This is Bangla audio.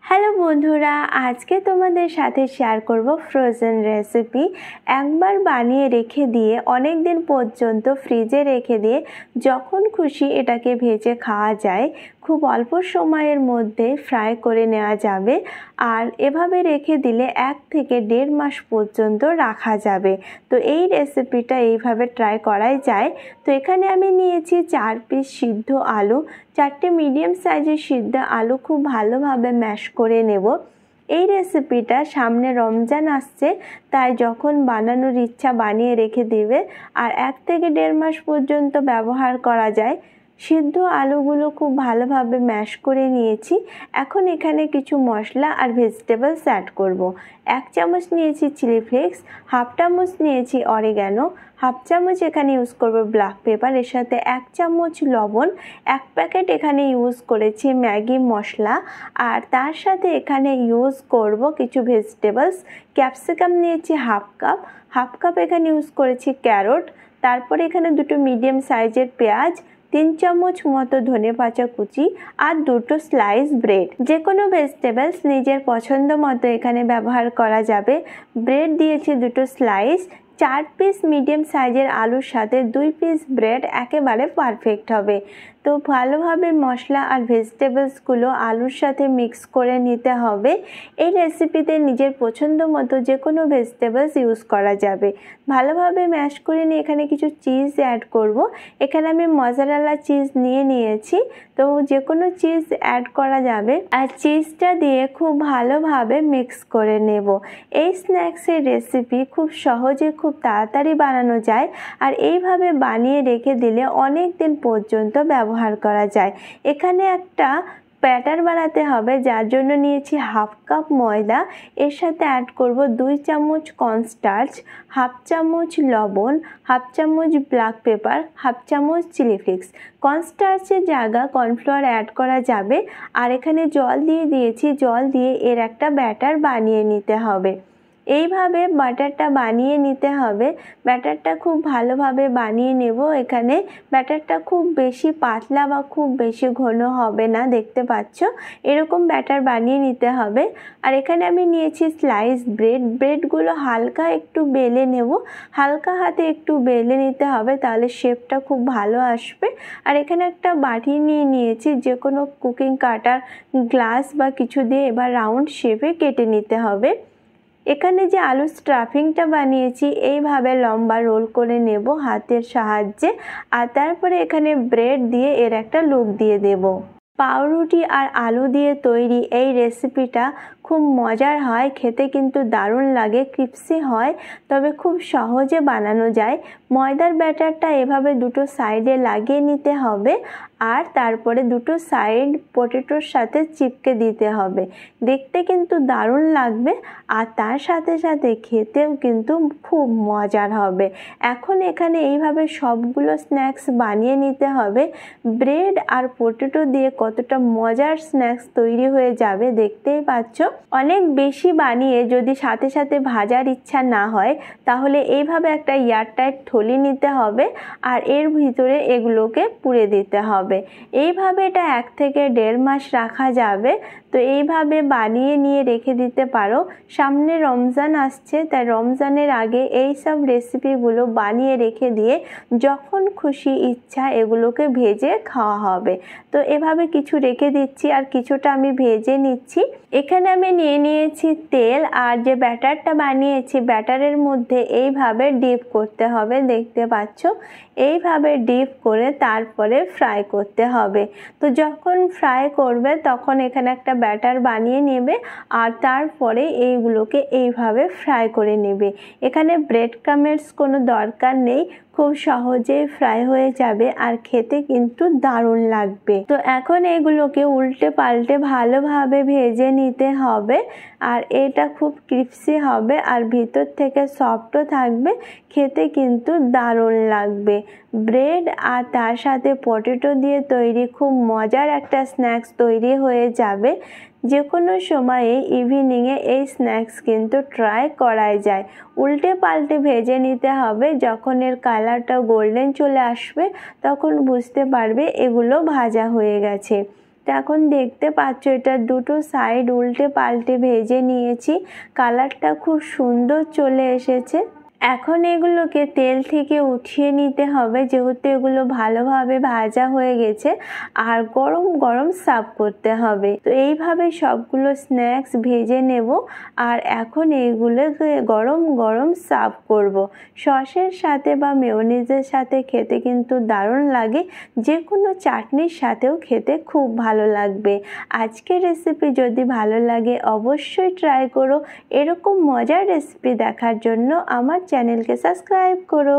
হ্যালো বন্ধুরা, আজকে তোমাদের সাথে শেয়ার করব ফ্রোজেন রেসিপি। একবার বানিয়ে রেখে দিয়ে অনেক দিন পর্যন্ত ফ্রিজে রেখে দিয়ে যখন খুশি এটাকে ভেজে খাওয়া যায়। খুব অল্প সময়ের মধ্যে ফ্রাই করে নেওয়া যাবে আর এভাবে রেখে দিলে 1 থেকে 1.5 মাস পর্যন্ত রাখা যাবে। তো এই রেসিপিটা এইভাবে ট্রাই করাই যায়। তো এখানে আমি নিয়েছি 4 পিস সিদ্ধ আলু, 4টে মিডিয়াম সাইজের সিদ্ধ আলু খুব ভালোভাবে ম্যাশ করে নেব। এই রেসিপিটা সামনে রমজান আসছে, তাই যখন বানানোর ইচ্ছা বানিয়ে রেখে দিবে আর 1 থেকে 1.5 মাস পর্যন্ত ব্যবহার করা যায়। সিদ্ধ আলুগুলো খুব ভালোভাবে ম্যাশ করে নিয়েছি। এখন এখানে কিছু মশলা আর ভেজিটেবলস অ্যাড করব। 1 চামচ নিয়েছি চিলি ফ্লেক্স, 1/2 চামচ নিয়েছি অরিগ্যানো, 1/2 চামচ এখানে ইউজ করব ব্ল্যাক পেপার, এর সাথে 1 চামচ লবণ, 1 প্যাকেট এখানে ইউজ করেছি ম্যাগি মশলা, আর তার সাথে এখানে ইউজ করব কিছু ভেজিটেবলস। ক্যাপসিকাম নিয়েছি 1/2 কাপ এখানে ইউজ করেছি ক্যারট, তারপরে এখানে 2টো মিডিয়াম সাইজের পেঁয়াজ, 3 চামচ মতো ধনেপাতা কুচি আর 2টো স্লাইস ব্রেড। যে কোনো ভেজিটেবলস নিজের পছন্দ মতো এখানে ব্যবহার করা যাবে। ব্রেড দিয়েছি 2টো স্লাইস। 4 পিস মিডিয়াম সাইজের আলুর সাথে 2 পিস ব্রেড একেবারে পারফেক্ট হবে। তো ভালোভাবে মশলা আর ভেজিটেবলসগুলো আলুর সাথে মিক্স করে নিতে হবে। এই রেসিপিতে নিজের পছন্দ মতো যে কোনো ভেজিটেবলস ইউজ করা যাবে। ভালোভাবে ম্যাশ করে নিয়ে এখানে কিছু চিজ অ্যাড করব। এখানে আমি মজারেলা চিজ নিয়েছি, তো যে কোনো চিজ অ্যাড করা যাবে আর চিজটা দিয়ে খুব ভালোভাবে মিক্স করে নেব। এই স্ন্যাক্সের রেসিপি খুব সহজে খুব তাড়াতাড়ি বানানো যায় আর এইভাবে বানিয়ে রেখে দিলে অনেক দিন পর্যন্ত ব্যবহার করা যায়। এখানে একটা ব্যাটার বানাতে হবে, যার জন্য নিয়েছি 1/2 কাপ ময়দা, এর সাথে অ্যাড করব 2 চামচ কর্নস্টার্চ, 1/2 চামচ লবণ, 1/2 চামচ ব্ল্যাক পেপার, 1/2 চামচ চিলি ফ্লেক্স। কর্নস্টার্চের জায়গায় কর্নফ্লাওয়ার অ্যাড করা যাবে। আর এখানে জল দিয়ে দিয়েছি, জল দিয়ে এর একটা ব্যাটার বানিয়ে নিতে হবে। এইভাবে ব্যাটারটা বানিয়ে নিতে হবে। ব্যাটারটা খুব ভালোভাবে বানিয়ে নেব। এখানে ব্যাটারটা খুব বেশি পাতলা বা খুব বেশি ঘন হবে না, দেখতে পাচ্ছ এরকম ব্যাটার বানিয়ে নিতে হবে। আর এখানে আমি নিয়েছি স্লাইস ব্রেডগুলো হালকা একটু বেলে নেব, হালকা হাতে একটু বেলে নিতে হবে, তাহলে শেপটা খুব ভালো আসবে। আর এখানে একটা বাটি নিয়েছি, যে কোনো কুকিং কাটার, গ্লাস বা কিছু দিয়ে এবার রাউন্ড শেপে কেটে নিতে হবে। এখানে যে আলু স্টাফিংটা বানিয়েছি এইভাবে লম্বা রোল করে নেব হাতের সাহায্যে, আর তারপরে এখানে ব্রেড দিয়ে এর একটা লুক দিয়ে দেব। পাউরুটি আর আলু দিয়ে তৈরি এই রেসিপিটা খুব মজার হয়, খেতে কিন্তু দারুণ লাগে, ক্রিপসি হয়, তবে খুব সহজে বানানো যায়। ময়দার ব্যাটারটা এভাবে 2টো সাইডে লাগিয়ে নিতে হবে আর তারপরে 2টো সাইড পটেটোর সাথে চিপকে দিতে হবে। দেখতে কিন্তু দারুণ লাগবে আর তার সাথে সাথে খেতেও কিন্তু খুব মজার হবে। এখন এখানে এইভাবে সবগুলো স্ন্যাক্স বানিয়ে নিতে হবে। ব্রেড আর পটেটো দিয়ে কতটা মজার স্ন্যাক্স তৈরি হয়ে যাবে দেখতেই পাচ্ছ। অনেক বেশি বানিয়ে যদি সাথে সাথে ভাজার ইচ্ছা না হয়, তাহলে এইভাবে একটা এয়ারটাইট থলি নিতে হবে আর এর ভিতরে এগুলোকে পুরে দিতে হবে। এইভাবে এটা 1 থেকে 1.5 মাস রাখা যাবে। তো এইভাবে বানিয়ে নিয়ে রেখে দিতে পারো। সামনে রমজান আসছে, তাই রমজানের আগে এই সব রেসিপিগুলো বানিয়ে রেখে দিয়ে যখন খুশি ইচ্ছা এগুলোকে ভেজে খাওয়া হবে। তো এভাবে কিছু রেখে দিচ্ছি আর কিছুটা আমি ভেজে নিচ্ছি। এখানে আমি নিয়েছি তেল, আর যে ব্যাটারটা বানিয়েছি ব্যাটারের মধ্যে এইভাবে ডিপ করতে হবে, দেখতে পাচ্ছ এইভাবে ডিপ করে তারপরে ফ্রাই করতে হবে। তো যখন ফ্রাই করবে তখন এখানে একটা ব্যাটার বানিয়ে নেবে আর তারপরে এইগুলোকে এইভাবে ফ্রাই করে নেবে। এখানে ব্রেড ক্রাম্বের কোনো দরকার নেই, খুব সহজেই ফ্রাই হয়ে যাবে আর খেতে কিন্তু দারুণ লাগবে। তো এখন এগুলোকে উল্টে পাল্টে ভালোভাবে ভেজে নিতে হবে আর এটা খুব ক্রিপসি হবে আর ভিতর থেকে সফটও থাকবে, খেতে কিন্তু দারুণ লাগবে। ব্রেড আর তার সাথে পটেটো দিয়ে তৈরি খুব মজার একটা স্ন্যাক্স তৈরি হয়ে যাবে। যে কোনো সময়ে ইভিনিংয়ে এই স্ন্যাক্স কিন্তু ট্রাই করাই যায়। উল্টে পাল্টে ভেজে নিতে হবে, যখন এর কালারটা গোল্ডেন চলে আসবে তখন বুঝতে পারবে এগুলো ভাজা হয়ে গেছে। তো এখন দেখতে পাচ্ছ এটা দুটো সাইড উল্টে পাল্টে ভেজে নিয়েছি, কালারটা খুব সুন্দর চলে এসেছে। এখন এগুলোকে তেল থেকে উঠিয়ে নিতে হবে, যেহেতু এগুলো ভালোভাবে ভাজা হয়ে গেছে, আর গরম গরম সার্ভ করতে হবে। তো এইভাবে সবগুলো স্ন্যাক্স ভেজে নেব, আর এখন এইগুলোকে গরম গরম সার্ভ করব। সসের সাথে বা মেয়োনিজের সাথে খেতে কিন্তু দারুণ লাগে, যে কোনো চাটনির সাথেও খেতে খুব ভালো লাগবে। আজকের রেসিপি যদি ভালো লাগে অবশ্যই ট্রাই করো। এরকম মজার রেসিপি দেখার জন্য আমার চ্যানেলকে সাবস্ক্রাইব করো।